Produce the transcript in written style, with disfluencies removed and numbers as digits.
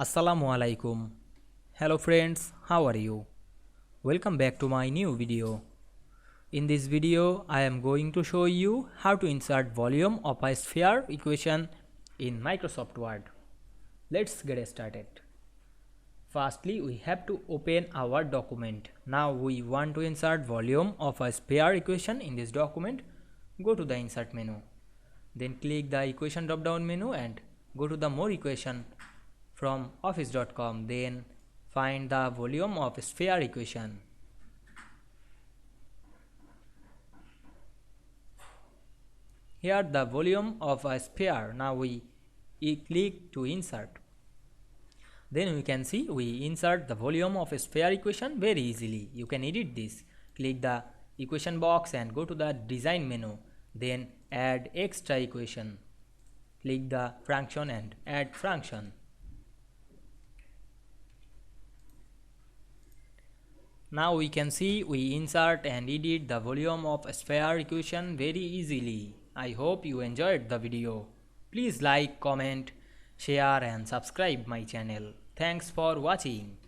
Assalamu Walaikum. Hello friends, how are you? Welcome back to my new video. In this video, I am going to show you how to insert volume of a sphere equation in Microsoft Word. Let's get started. Firstly, we have to open our document. Now we want to insert volume of a sphere equation in this document. Go to the insert menu. Then click the equation drop down menu and go to the more equation from office.com. Then find the volume of sphere equation. Here the volume of a sphere. Now we click to insert. Then we can see we insert the volume of a sphere equation very easily. You can edit this. Click the equation box and go to the design menu. Then add extra equation. Click the function and add function. Now we can see we insert and edit the volume of a sphere equation very easily. I hope you enjoyed the video. Please like, comment, share and subscribe my channel. Thanks for watching.